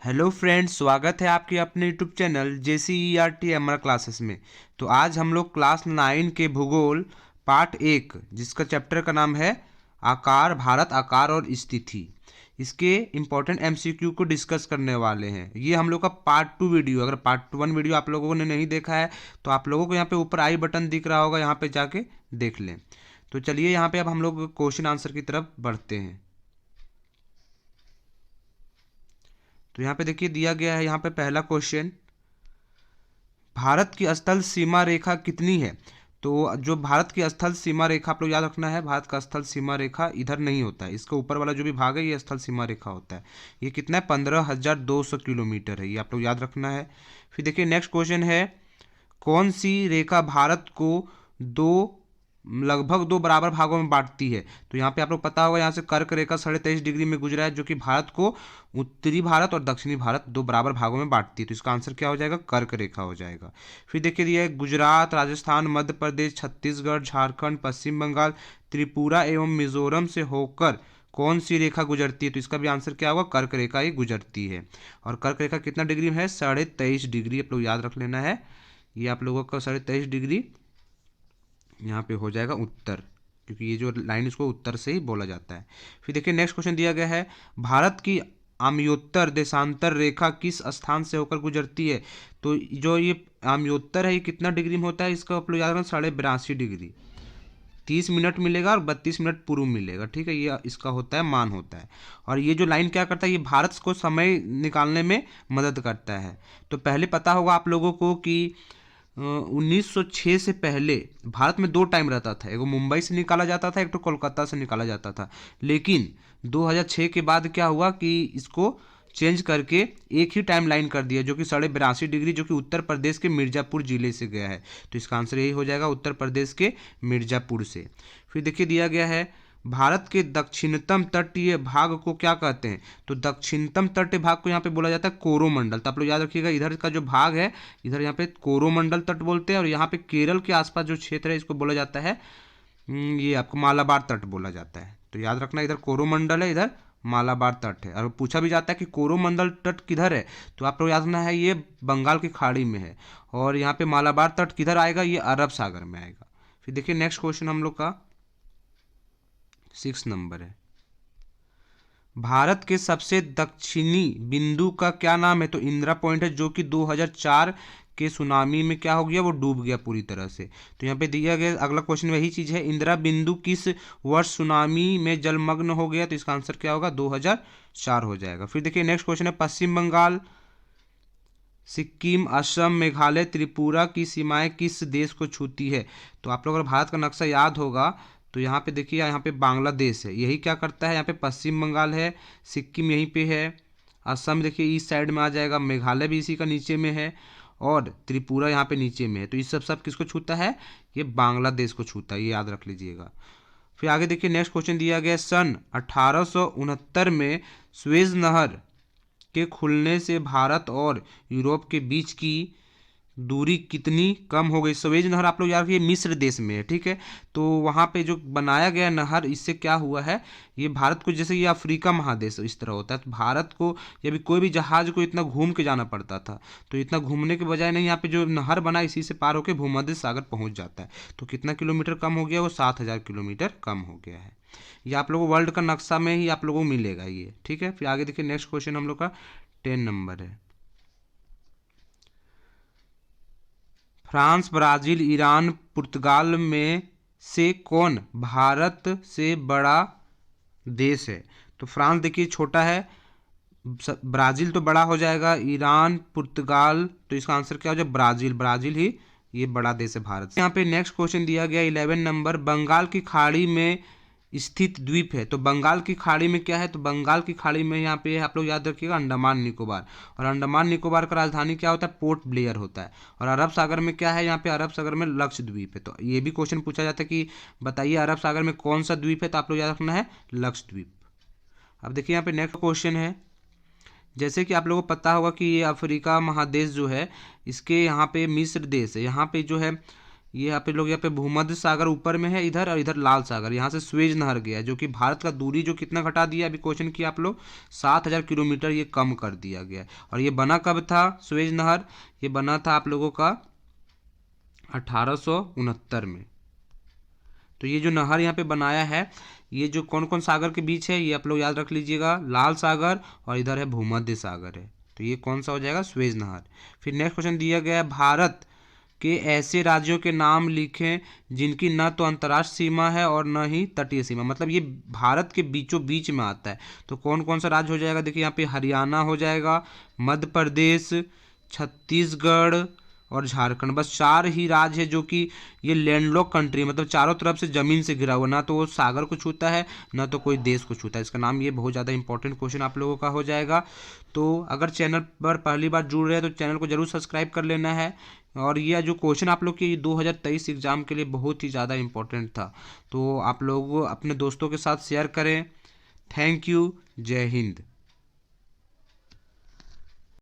Hello friends, स्वागत है आपके अपने यूट्यूब चैनल JCERT क्लासेस में। तो आज हम लोग क्लास 9 के भूगोल पार्ट 1 जिसका चैप्टर का नाम है आकार, भारत आकार और स्थिति, इसके इम्पोर्टेंट MCQ को डिस्कस करने वाले हैं। ये हम लोग का पार्ट 2 वीडियो। अगर पार्ट 1 वीडियो आप लोगों ने नहीं देखा है तो आप लोगों को यहाँ पे ऊपर आई बटन दिख रहा होगा, यहाँ पे जाके देख लें। तो चलिए यहाँ पे अब हम लोग क्वेश्चन आंसर की तरफ बढ़ते हैं। तो यहाँ पे देखिए दिया गया है, यहाँ पे पहला क्वेश्चन, भारत की स्थल सीमा रेखा कितनी है। तो जो भारत की स्थल सीमा रेखा आप लोग याद रखना है, भारत का स्थल सीमा रेखा इधर नहीं होता है, इसके ऊपर वाला जो भी भाग है ये स्थल सीमा रेखा होता है। ये कितना है, 15,200 किलोमीटर है, ये आप लोग याद रखना है। फिर देखिए नेक्स्ट क्वेश्चन है, कौन सी रेखा भारत को लगभग दो बराबर भागों में बांटती है। तो यहाँ पे आप लोग पता होगा, यहाँ से कर्क रेखा 23.5 डिग्री में गुजरा है, जो कि भारत को उत्तरी भारत और दक्षिणी भारत दो बराबर भागों में बांटती है। तो इसका आंसर क्या हो जाएगा, कर्क रेखा हो जाएगा। फिर देखिए दिया है, गुजरात, राजस्थान, मध्य प्रदेश, छत्तीसगढ़, झारखंड, पश्चिम बंगाल, त्रिपुरा एवं मिजोरम से होकर कौन सी रेखा गुजरती है। तो इसका भी आंसर क्या होगा, कर्क रेखा ही गुजरती है। और कर्क रेखा कितना डिग्री में है, 23.5 डिग्री आप लोग याद रख लेना है। ये आप लोगों का 23.5 डिग्री यहाँ पे हो जाएगा उत्तर, क्योंकि ये जो लाइन इसको उत्तर से ही बोला जाता है। फिर देखिए नेक्स्ट क्वेश्चन दिया गया है, भारत की आम्योत्तर देशांतर रेखा किस स्थान से होकर गुजरती है। तो जो ये आम्योत्तर है ये कितना डिग्री में होता है, इसका आप लोग याद रखना, 82.5 डिग्री। 30 मिनट मिलेगा और 32 मिनट पूर्व मिलेगा, ठीक है, ये इसका होता है, मान होता है। और ये जो लाइन क्या करता है, ये भारत को समय निकालने में मदद करता है। तो पहले पता होगा आप लोगों को कि 1906 से पहले भारत में दो टाइम रहता था, एक मुंबई से निकाला जाता था, एक तो कोलकाता से निकाला जाता था। लेकिन 2006 के बाद क्या हुआ कि इसको चेंज करके एक ही टाइम लाइन कर दिया, जो कि 82.5 डिग्री, जो कि उत्तर प्रदेश के मिर्ज़ापुर जिले से गया है। तो इसका आंसर यही हो जाएगा, उत्तर प्रदेश के मिर्ज़ापुर से। फिर देखिए दिया गया है, भारत के दक्षिणतम तटीय भाग को क्या कहते हैं। तो दक्षिणतम तटीय भाग को यहाँ पे बोला जाता है कोरोमंडल। तो आप लोग याद रखिएगा, इधर का जो भाग है, इधर यहाँ पे कोरोमंडल तट बोलते हैं, और यहाँ पे केरल के आसपास जो क्षेत्र है इसको बोला जाता है, ये आपको मालाबार तट बोला जाता है। तो याद रखना, इधर कोरोमंडल है, इधर मालाबार तट है। और पूछा भी जाता है कि कोरोमंडल तट किधर है, तो आप लोग याद रखना है ये बंगाल की खाड़ी में है। और यहाँ पे मालाबार तट किधर आएगा, ये अरब सागर में आएगा। फिर देखिए नेक्स्ट क्वेश्चन हम लोग का 6 नंबर है, भारत के सबसे दक्षिणी बिंदु का क्या नाम है। तो इंदिरा पॉइंट है, जो कि 2004 के सुनामी में क्या हो गया, वो डूब गया पूरी तरह से। तो यहाँ पे दिया गया अगला क्वेश्चन वही चीज है, इंदिरा बिंदु किस वर्ष सुनामी में जलमग्न हो गया। तो इसका आंसर क्या होगा, 2004 हो जाएगा। फिर देखिए नेक्स्ट क्वेश्चन है, पश्चिम बंगाल, सिक्किम, असम, मेघालय, त्रिपुरा की सीमाएं किस देश को छूती है। तो आप लोग अगर भारत का नक्शा याद होगा तो यहाँ पे देखिए, यहाँ पे बांग्लादेश है, यही क्या करता है, यहाँ पे पश्चिम बंगाल है, सिक्किम यहीं पे है, असम देखिए ईस्ट साइड में आ जाएगा, मेघालय भी इसी का नीचे में है, और त्रिपुरा यहाँ पे नीचे में है। तो ये सब किसको छूता है, ये बांग्लादेश को छूता है, ये याद रख लीजिएगा। फिर आगे देखिए नेक्स्ट क्वेश्चन दिया गया, सन 1869 में स्वेज नहर के खुलने से भारत और यूरोप के बीच की दूरी कितनी कम हो गई। सवेज नहर आप लोग याद रखिए मिस्र देश में है, ठीक है। तो वहाँ पे जो बनाया गया नहर, इससे क्या हुआ है, ये भारत को, जैसे ये अफ्रीका महादेश इस तरह होता है, तो भारत को या भी कोई भी जहाज को इतना घूम के जाना पड़ता था, तो इतना घूमने के बजाय नहीं, यहाँ पे जो नहर बना इसी से पार होकर भूमध्य सागर पहुँच जाता है। तो कितना किलोमीटर कम हो गया, वो 7,000 किलोमीटर कम हो गया है। ये आप लोगों को वर्ल्ड का नक्शा में ही आप लोगों को मिलेगा ये, ठीक है। फिर आगे देखिए नेक्स्ट क्वेश्चन हम लोग का 10 नंबर है, फ्रांस, ब्राजील, ईरान, पुर्तगाल में से कौन भारत से बड़ा देश है। तो फ्रांस देखिए छोटा है, ब्राज़ील तो बड़ा हो जाएगा, ईरान, पुर्तगाल, तो इसका आंसर क्या हो जाएगा, ब्राज़ील, ब्राज़ील ही ये बड़ा देश है भारत से। यहाँ पे नेक्स्ट क्वेश्चन दिया गया 11 नंबर, बंगाल की खाड़ी में स्थित द्वीप है। तो बंगाल की खाड़ी में क्या है, तो बंगाल की खाड़ी में यहाँ पे आप लोग याद रखिएगा अंडमान निकोबार, और अंडमान निकोबार का राजधानी क्या होता है, पोर्ट ब्लेयर होता है। और अरब सागर में क्या है, यहाँ पे अरब सागर में लक्षद्वीप है। तो ये भी क्वेश्चन पूछा जाता है कि बताइए अरब सागर में कौन सा द्वीप है, तो आप लोग याद रखना है लक्षद्वीप। अब देखिए यहाँ पे नेक्स्ट क्वेश्चन है, जैसे कि आप लोगों को पता होगा कि ये अफ्रीका महादेश जो है, इसके यहाँ पे मिस्र देश है, यहाँ पे जो है ये यहाँ पे भूमध्य सागर ऊपर में है इधर, और इधर लाल सागर, यहाँ से स्वेज नहर गया है, जो कि भारत का दूरी जो कितना घटा दिया, अभी क्वेश्चन किया आप लोग, 7,000 किलोमीटर ये कम कर दिया गया है। और ये बना कब था स्वेज नहर, ये बना था आप लोगों का 1869 में। तो ये जो नहर यहाँ पे बनाया है, ये जो कौन कौन सागर के बीच है, ये आप लोग याद रख लीजिएगा, लाल सागर और इधर है भूमध्य सागर है। तो ये कौन सा हो जाएगा, स्वेज नहर। फिर नेक्स्ट क्वेश्चन दिया गया है, भारत के ऐसे राज्यों के नाम लिखें जिनकी न तो अंतर्राष्ट्रीय सीमा है और न ही तटीय सीमा, मतलब ये भारत के बीचों बीच में आता है। तो कौन कौन सा राज्य हो जाएगा, देखिए यहाँ पे हरियाणा हो जाएगा, मध्य प्रदेश, छत्तीसगढ़ और झारखंड, बस 4 ही राज्य है जो कि ये लैंडलॉक कंट्री, मतलब चारों तरफ से ज़मीन से घिरा हुआ, ना तो वो सागर को छूता है ना तो कोई देश को छूता है। इसका नाम, ये बहुत ज़्यादा इंपॉर्टेंट क्वेश्चन आप लोगों का हो जाएगा। तो अगर चैनल पर पहली बार जुड़ रहे हैं तो चैनल को जरूर सब्सक्राइब कर लेना है। और ये जो क्वेश्चन आप लोग के 2023 एग्जाम के लिए बहुत ही ज़्यादा इंपॉर्टेंट था, तो आप लोग अपने दोस्तों के साथ शेयर करें। थैंक यू, जय हिंद।